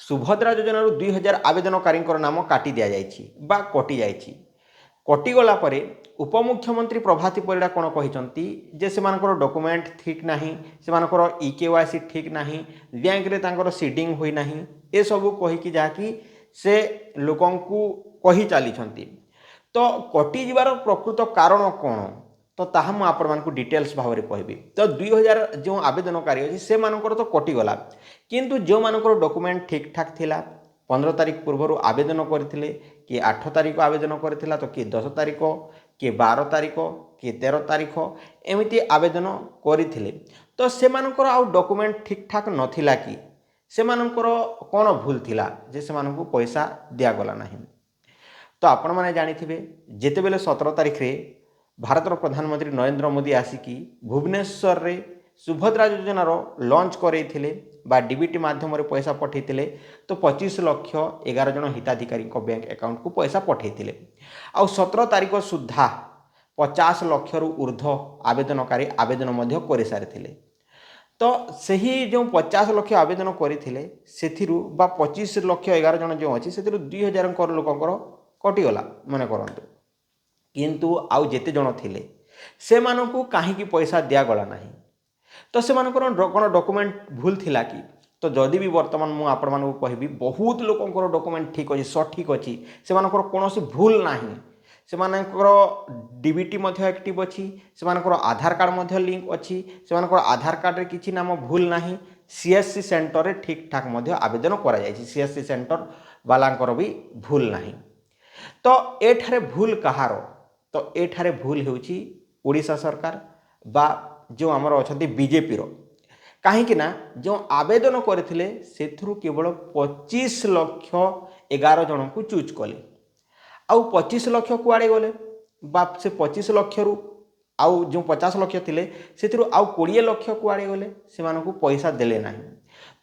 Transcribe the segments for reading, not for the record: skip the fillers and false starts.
सुभद्रा योजनार 2000 आवेदनकारी नाम काटी दि जाइए बा कटि जाइए कटिगला पर उपमुख्यमंत्री प्रभाती परिड़ा कौन कहते जे से डॉक्यूमेंट ठीक ना से इकेवाईसी ठीक ना बैंक रे तांकर सीडिंग होई नाही ए सब कहीकि जहाँकि से लोकं कही चली तो कटि जीवार प्रकृत कारण कौन तो ताहा मु आपण मानकु डिटेल्स भाव में कहबी। तो 2000 जो आवेदनकारी अच्छी से मानकर तो कटिगला किंतु जो मानकर डॉक्यूमेंट ठीक ठाक थिला 15 तारिख पूर्व आवेदन करते किए 8 तारिख आवेदन करथिला तो किए 10 तारिख किए 12 तारिख किए 13 तारिख एमती आवेदन करथिले तो से मानकर आउ डॉक्यूमेंट ठीक ठाक नथिला कि से मानकर कौन भूल थिला जे से मानकु पैसा दियागला नाही। तो आपण माने जानिथिबे जेतेबेले 17 तारिख रे भारतर प्रधानमंत्री नरेंद्र मोदी आसिकी भुवनेश्वर रे सुभद्रा योजनार लॉन्च करैथिले बा डीबीटी माध्यम पैसा पठेइथिले तो 25 लाख 11 जन हिताधिकारी बैंक अकाउंट को पैसा पठेइथिले आउ 17 तारिख सुधा 50 लाख रु ऊर्ध्व आवेदनकारी आवेदन मध्य कर सारिथिले। तो सही जो 50 लाख आवेदन करथिले सेथिरु बा 25 लाख 11 जन जो अछि सेथिरु 2000 लोकंकर कटिगला मन करंतु किंतु आउ जेते जन थिले से मानकु काहेकि पैसा दियागला नाही तो से कौन डॉक्यूमेंट भूल थिला कि तो जदि भी वर्तमान मु आपण मानकु कहबी बहुत लोकंकर डॉक्यूमेंट ठीक अछि सठिक अछि से मानकर कोनोसी भूल नाही से मानकर डीबीटी मध्य एक्टिव अछि से मानकर आधार कार्ड मध्य लिंक अछि से मानकर आधार कार्ड रे किछि नाम भूल नाही सीएससी सेंटर रे ठीक ठाक मध्य आवेदन करा जायछि सीएससी सेंटर वालांकर भी भूल नाही। तो एठारे भूल कहार तो एठारे भूल हेउछि ओडिशा सरकार बा जो आमर अच्छा बीजेपी कहीं ना जो आवेदन करथिले सेथुरु केवल 25 लाख 11 जन को चूज कले आउ 25 लाख कुआड़े गले बा से 25 लाख रु आउ जो 50 लाख थिले सेथुरु आउ 20 लाख कुआड़े गले से मानकु पैसा देले नाही।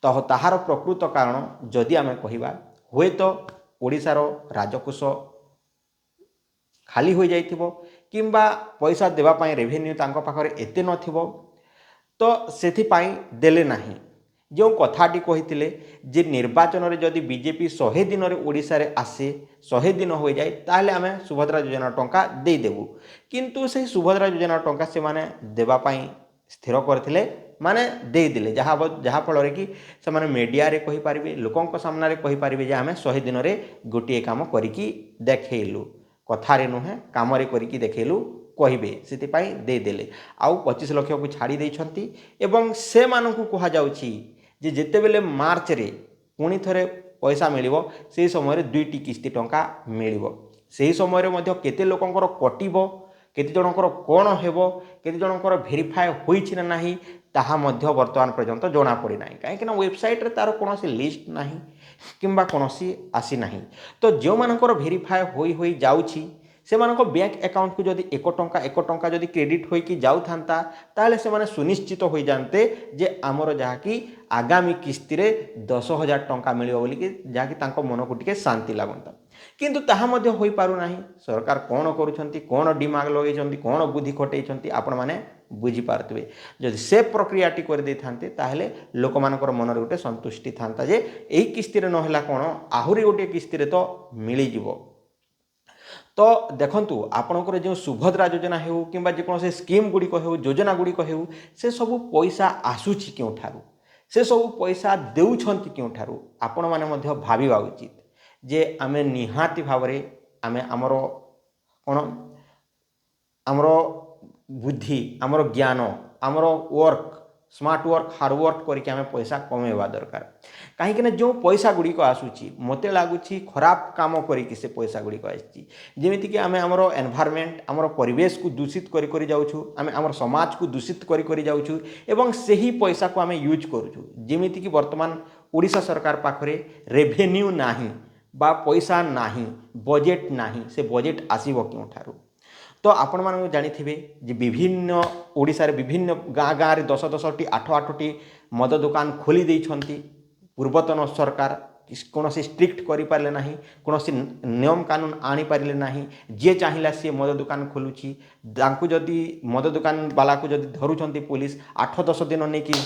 तो ताहार प्रकृत कारण जदि आमे कहिबा हुए तो ओडिशार राजकोष खाली हो जाइथिबो किंबा पैसा देवा पाई रेवेन्यू तांको पाखरे एते नथिबो तो सेथिपाई देले नाही। जो कथाटी कहिथिले जे निर्वाचन रे जदि बीजेपी 100 दिन रे ओडिसा रे आसे 100 दिन हो जाए ताहले आमे सुभद्रा योजना टंका दे देबु किंतु से सुभद्रा योजना टंका से माने देवा पाई स्थिर करथिले माने दे दिले जहा फल रे कि से माने मीडिया रे कहि परिबे लोकंक सामना रे कहि परिबे जे आमे 100 दिन रे गोटिए काम करिकी देखेइलु कथारे नुहे काम रे करिकी देखेइलु कहिबे सेतिपाई दे देले आउ 25 लाख को छाड़ी देइछंती एवं से मानकु कहा जाउछि जे जेतेबेले मार्च रे पुणी थरे पैसा मिलिबो से समय रे दुईटी किस्ती टंका मिलिबो सेही समय रे मध्य केते लोकंकर कटिबो केते जनकर कोन हेबो केते जनकर भेरिफाई होइछि ना नाही ताहा मध्य वर्तमान पर्यंत जोना पड़ी नाही काहे ना वेबसाइट रे तार कोनोसी लिस्ट नाही किंबा कोनोसी आसी नाही। तो जो मानकर भेरिफाई होई जाउछि से मानको बैंक अकाउंट को जदि 1 टंका जदि क्रेडिट होइकी जाउ थांता ताले से माने सुनिश्चित हो जानते जे आमर जहाँकि आगामी किस्ती रे 10,000 टंका मिलिबो बोली कि जहाँकि तांको मन को टिके शांति लागंता किंतु ताहा मध्य होई पारु नाही। सरकार कोन करूछंती कोन दिमाग लगेछंती कोन बुद्धि खटेइछंती आपण माने बुझी पारतबे जदि से प्रक्रियाटी कर दे थांते ताहले लोक मानकर मन रे गोटे संतुष्टि थांता जे एही किस्ती रे नहला कोन आहुरी गोटे किस्ती रे तो मिली जिवो। तो देखंतु आपणकर जो सुभद्रा योजना हेउ किंबा जे कोनसे स्कीम गुडी को हेउ योजना गुडी को हेउ से सब पैसा आसुछि क्यों ठारू से सब पैसा देउछंती क्यों ठारू आपण माने मध्य भाबिबा उचित जे आमे निहाती भावरे आमे हमरो कोन हमरो बुद्धि हमरो ज्ञान हमरो work smart work hard work करके आमे पैसा कमेवा दरकार कहीं ना जो पैसा गुड़ी को आसूची मते लागुची खराब काम करिकी से पैसा गुड़ी को आसी जेमिति कि आमे हमरो एनवायरनमेंट हमरो परिवेश को दूषित करी जाउछु आमे हमरो समाज को दूषित करी जाउछु एवं सही पैसा को आमे यूज करूछु जेमिति कि वर्तमान ओडिशा सरकार पाखरे रेवेन्यू नाही बा पैसा नाही बजेट नाही से बजेट आसीबो क्यों ठारू। तो आपण मानक जानिथिबे जे विभिन्न ओडिसा रे विभिन्न गाँ गाँ रे 10-10टी 8-8टी मद दुकान खोली देइछंती पूर्वतन सरकार कौनसी स्ट्रिक्ट करि पारले नाही कौनसी नियम कानून आनी पारले नाही जे चाहिला सी मद दुकान खोलुची तांकु जदि मद दुकान वाला को जदि धरुछंती पुलिस 8-10 दिन नै कि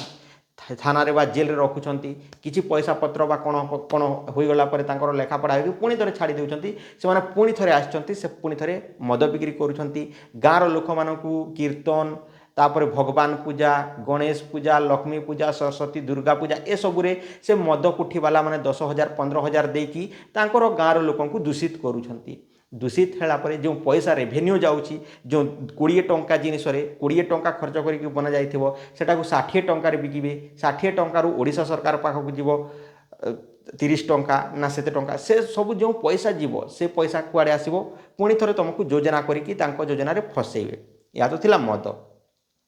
थाना बा जेल रे रखुଛନ୍ତି किछि पैसा पत्र बा कोन कोन होई गला परे तांकर लेखा पढ़ा होई पुणी थरे छाड़ी देउଛନ୍ତି से माने पुणी थरे आछଛନ୍ତି से पुणी थरे मद बिक्री करूଛନ୍ତି गाँर लोक मानकू कीर्तन तापर भगवान पूजा गणेश पूजा लक्ष्मी पूजा सरस्वती दुर्गा पूजा ए सबुरे से मद कुठीवाला माने 10,000 15,000 देकी तांकर गाँर लोकंकू दूषित करूଛନ୍ତି दूषित है जो पैसा रेवेन्यू जाऊँगी जो 20 टंका जिनस 20 टंका खर्च करके बना जाइथिबो सेटा को 60 टंकार बिकिबे 60 टंकार ओडिशा सरकार पाखक जीव 30 टंका ना सेते टंका से सब जो पैसा जीव से पैसा कुआड़े आसीबो पुणी थरे तुमको योजना करिकी तांको योजना रे फसेइबे या तो थिला मद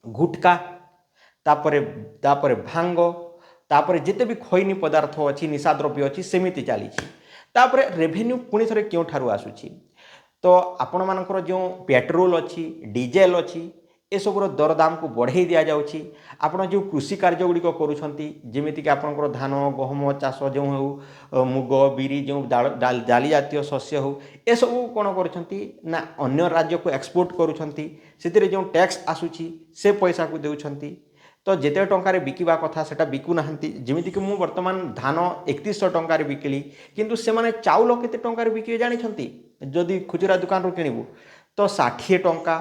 गुटका तापरे तापरे भांग तापरे जिते भी खैनी पदार्थ अच्छी निशा द्रव्य अच्छी सेमिति चली तापरे रेवेन्यू पुणी थरे क्यों ठारू आसुची तो आपण मानकर जो पेट्रोल अच्छी डीजेल अच्छी ए सबुर दरदाम को बढ़ाई दि जाउछि आपण जो कृषि कार्य गुड़िक करूछंती जेमिति कि आपनकर धान गहम चाष जो हो मुग बिरी जो डाली जातीय शस्य हो ए सब कोन करूछंती ना अन्य राज्य को एक्सपोर्ट करूछंती सेतिरे जो टैक्स आसुछि से पैसा को देउछंती तो जिते टंकार बिकिबा कथा सेटा बिकु नाहंती जेमिति कि मु वर्तमान धान 3100 टंकार बिकिली किंतु से माने चाउल केते टंकार बिकिबे जानि छंती जदि खुचरा दुकान रो किनिबु तो 60 टंका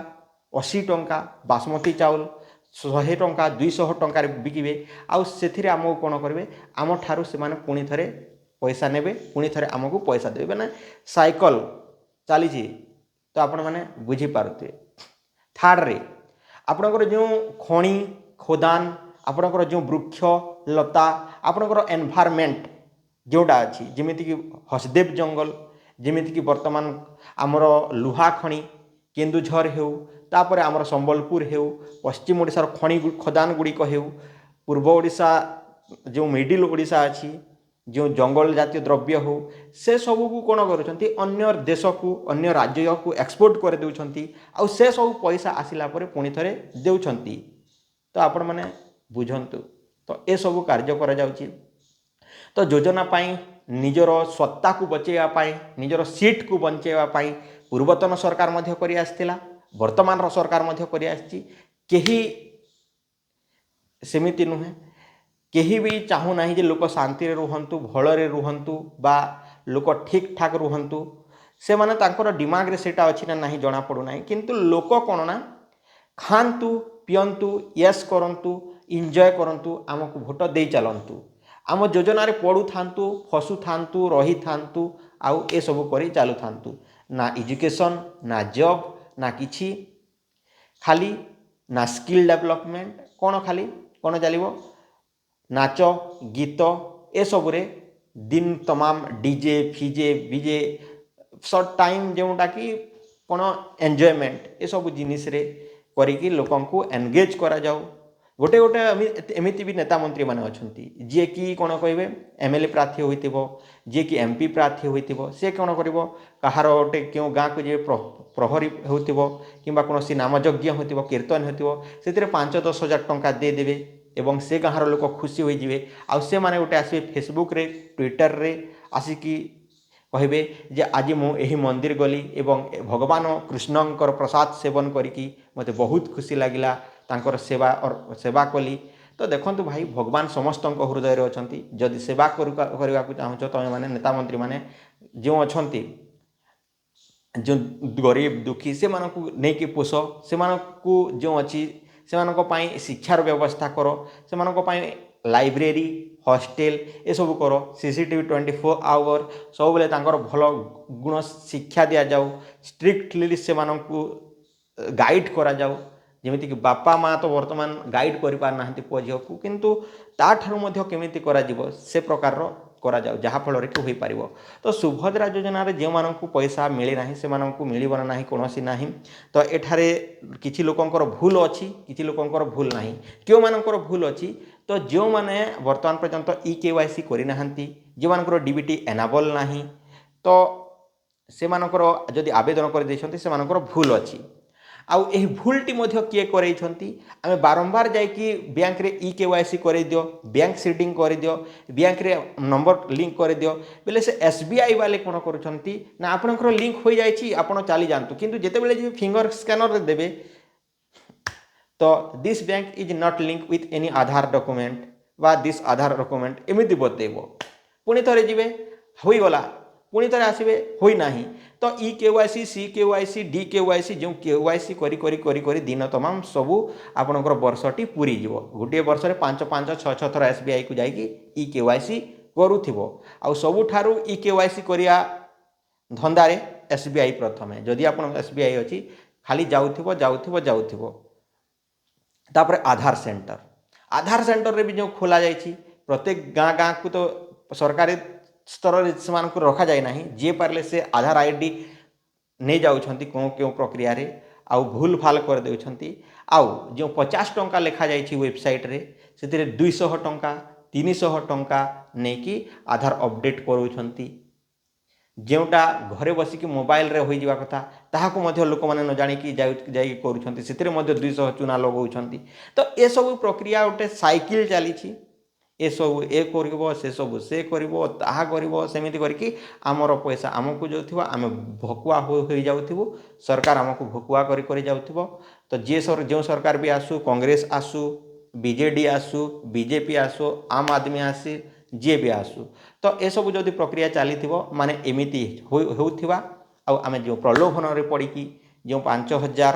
80 टंका बासमती चाउल 100 टंका 200 टंकार बिकिबे आउ सेथिरे आमो कोन करबे आम ठारू से माने पुणी थरे पैसा नेबे पुणी थरे आमको पैसा देबे ना साइकल चली तो आपण माने बुझी पारुते थर्ड रे आपनकर जो खणी खोदान आपनकर जो वृक्ष लता आपनकर एनवायरनमेंट जोड़ा अच्छी जमीती कि हसदेव जंगल जमीती कि वर्तमान आमर लुहा खଣି केन्दुझर हेउ तापर आमर संबलपुर हेउ पश्चिम ओडिशार खଣି खोदान गुड़िक हेउ पूर्व ओडिशा जो मिडिल ओडिशा अच्छी जो जंगल जातीय द्रव्य हो से सबू को कौन करुँच अन्य देश को अन्य राज्य को एक्सपोर्ट कर देउछंती आउ से सब पैसा आसिला परे पुणी थरे देउछंती तो आपण मैंने बुझंतु तो ए सब कार्य करा जाउची तो योजना पाई निजर सत्ता को बचेवा पाई निजर सीट को बचेवा पाई पूर्वतन सरकार मध्य करि आस्थिला वर्तमान सरकार मध्य करि आस्छि केही सेमिति नुहे केही भी चाहू नाही जे लोक शांति रे रुहंतु भलरे रुहंतु बा लोक ठीक ठाक रुहंतु से माने तांकर दिमाग रे सेटा अछि ना नाही जणा पडु नाही किंतु लोक कोन ना खांतु पियंतु यस करंतु एंजॉय करंतु आमको भोट दे चलंतु आम योजना रे पड़ू थांतु फसु थांतु रही थांतु आउ ए सब करी चालू थांतु ना एजुकेशन ना जॉब ना किछि खाली ना स्किल डेवलपमेंट कौन खाली कौन चलिबो नाच गीत ए सबरे दिन तमाम डीजे फीजे बीजे सर्ट टाइम जोटा कि कौन एंजॉयमेंट ए सब जिनिस रे करिकी लोकंकु एंगेज करा जाऊ गोटे गोटे एमिति भी नेता मंत्री माने अछंती जे कि कोन कहबे एमएलए प्रार्थी होइतिबो जे कि एमपी प्रार्थी होइतिबो से कोन करिवो कहार गोटे क्यों गाँ को जे प्रहरी होइतिबो किंबा कोनोसी नामयज्ञ होइतिबो कीर्तन होइतिबो सेतिरे 5-10 हजार टंका दे देबे एवं से गाँर लोक खुशी हो जिवे आउ से माने गोटे आसबे फेसबुक रे ट्विटर रे आसिकी कहबे जे आज मु एही मंदिर गली एवं भगवान कृष्णंकर प्रसाद सेवन करिकी मते बहुत खुशी लागिला तांकर सेवा और सेवा कली तो देखंतु भाई भगवान समस्त हृदय रे अछंती जदि सेवा करबा को चाहछ तमे माने नेता मंत्री माने जो अछंती जो गरीब दुखी से मानकु नेकी पोष से मानकु जो अछि से मानको पाई शिक्षार व्यवस्था करो से मानको पाई लाइब्रेरी हॉस्टेल ये सब करो सीसीटीवी 24 आवर सब बेले तांकर भल गुण शिक्षा दिया जाऊ स्ट्रिक्टली से मानकु गाइड करा जाऊ जेमिति कि बापा माँ तो वर्तमान गाइड करि पार नाहंती पुओ झियो को किंतु ता ठारू मध्य केमिति करा जिवो से प्रकार रो करा जाऊ जहा फल कि होई पारिबो तो सुभद्रा योजना रे जे मानकु पैसा मिले नाही से मानकु मिलिबो नाही कोनोसी नाही तो एठारे किछि लोकंकर भूल अछि किछि लोकंकर भूल नाही क्यों मानकर भूल अछि तो जो माने वर्तमान पर्यंत ई-केवाईसी करि नाहंती जे मानकर डीबीटी एनाबल नाही तो से मानकर जदि आवेदन कर दैछंती से मानकर भूल अछि आउ एही भूलटी मध्य किए करैछंती आमे बारंबार जाई कि बैंक रे ई-केवाईसी करै दियो बैंक सीडिंग करै दियो बैंक रे नंबर लिंक करै दियो बेले से एसबीआई वाले कोन करूछंती ना आपनकर लिंक होई जाईछि आपण चली जानतु किंतु जेते बेले जे फिंगर स्कैनर रे देबे तो this bank is not link with any Aadhaar document বা দিସ୍ ଆଧାର ଡକୁମେଣ୍ଟ ଏମିତି ବତେଇବ। ପୁଣି ଥରେ ଯିବେ ହୋଇଗଲା, ପୁଣି ଥରେ ଆସିବେ ହୋଇନାହିଁ। ତ ଇ KYC C KYC D KYC ଯେଉଁ KYC କରି କରି କରି କରି ଦିନ ତମାମ ସବୁ ଆପଣଙ୍କର ବର୍ଷଟି ପୁରିଯିବ। ଗୋଟିଏ ବର୍ଷରେ 5 ଥର SBIକୁ ଯାଇକି ଇ KYC କରୁଥିବ। ଆଉ ସବୁଠାରୁ ଇ KYC କରିବା ଧନ୍ଦାରେ SBI ପ୍ରଥମେ। ଯଦି ଆପଣଙ୍କ SBI ଅଛି ଖାଲି ଯାଉଥିବ। ତାପରେ ଆଧାର ସେଣ୍ଟରରେ ବି ଯେଉଁ ଖୋଲାଯାଇଛି, ପ୍ରତ୍ୟେକ ଗାଁକୁ ତ ସରକାରୀ ସ୍ତରରେ ସେମାନଙ୍କୁ ରଖାଯାଏ ନାହିଁ। ଯିଏ ପାରିଲେ ସେ ଆଧାର ID ନେଇଯାଉଛନ୍ତି କେଉଁ ପ୍ରକ୍ରିୟାରେ, ଆଉ ଭୁଲ ଭାଲ କରିଦେଉଛନ୍ତି। ଆଉ ଯେଉଁ 50 ଟଙ୍କା ଲେଖାଯାଇଛି ୱେବସାଇଟ୍ରେ, ସେଥିରେ 200 ଟଙ୍କା 300 ଟଙ୍କା ନେଇକି ଆଧାର ଅପଡ଼େଟ୍ କରୁଛନ୍ତି। ଯେଉଁଟା ଘରେ ବସିକି ମୋବାଇଲରେ ହୋଇଯିବା କଥା ତାହାକୁ ମଧ୍ୟ ଲୋକମାନେ ନ ଜାଣିକି ଯାଇକି କରୁଛନ୍ତି। ସେଥିରେ ମଧ୍ୟ 200 ଚୁନା ଲଗାଉଛନ୍ତି। ତ ଏସବୁ ପ୍ରକ୍ରିୟା ଗୋଟେ ସାଇକେଲ ଚାଲିଛି। ଏସବୁ ଏ କରିବ, ସେସବୁ ସେ କରିବ, ତାହା କରିବ, ସେମିତି କରିକି ଆମର ପଇସା ଆମକୁ ଯାଉଥିବ, ଆମେ ଭକୁଆ ହୋଇଯାଉଥିବୁ, ସରକାର ଆମକୁ ଭକୁଆ କରି ଯାଉଥିବ। ତ ଯେଉଁ ସରକାର ବି ଆସୁ, କଂଗ୍ରେସ ଆସୁ, BJD ଆସୁ, BJP ଆସୁ, ଆମ୍ ଆଦମୀ ଆସେ, ଯିଏ ବି ଆସୁ, ତ ଏସବୁ ଯଦି ପ୍ରକ୍ରିୟା ଚାଲିଥିବ ମାନେ ଏମିତି ହେଉଥିବା। ଆଉ ଆମେ ଯେଉଁ ପ୍ରଲୋଭନରେ ପଡ଼ିକି ଯେଉଁ 5,000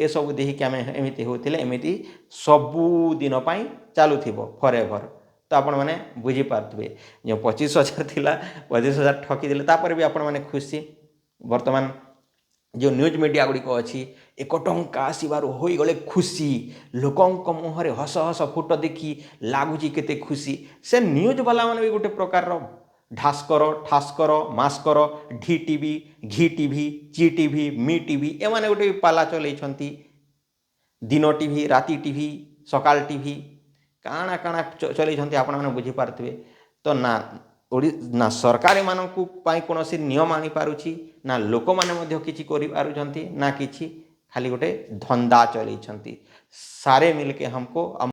ଏସବୁ ଦେଇକି ଆମେ ଏମିତି ହେଉଥିଲେ, ଏମିତି ସବୁଦିନ ପାଇଁ ଚାଲୁଥିବ ଫରଏଭର। ତ ଆପଣମାନେ ବୁଝିପାରୁଥିବେ, ଯେଉଁ 25,000 ଥିଲା 25,000 ଠକିଦେଲେ, ତାପରେ ବି ଆପଣମାନେ ଖୁସି। ବର୍ତ୍ତମାନ ଯେଉଁ ନ୍ୟୁଜ୍ ମିଡ଼ିଆ ଗୁଡ଼ିକ ଅଛି, 1 ଟଙ୍କା ଆସିବାରୁ ହୋଇଗଲେ ଖୁସି, ଲୋକଙ୍କ ମୁହଁରେ ହସ ଫୁଟ ଦେଖି ଲାଗୁଛି କେତେ ଖୁସି। ସେ ନ୍ୟୁଜ୍ ବାଲାମାନେ ବି ଗୋଟେ ପ୍ରକାରର ଠାସ୍କର ମାସ୍କର, ଢି ଟିଭି, ଘି ଟିଭି, ଚି ଟିଭି, ମି ଟିଭି, ଏମାନେ ଗୋଟେ ପାଲା ଚଲେଇଛନ୍ତି। ଦିନ ଟିଭି, ରାତି ଟିଭି, ସକାଳ ଟିଭି, କାଣା ଚଲେଇଛନ୍ତି ଆପଣମାନେ ବୁଝିପାରୁଥିବେ। ତ ନା ସରକାର ଏମାନଙ୍କୁ ପାଇଁ କୌଣସି ନିୟମ ଆଣିପାରୁଛି, ନା ଲୋକମାନେ ମଧ୍ୟ କିଛି କରିପାରୁଛନ୍ତି, ନା କିଛି, ଖାଲି ଗୋଟେ ଧନ୍ଦା ଚଲେଇଛନ୍ତି। ସାରେ ମିଲକେ ହମକୋ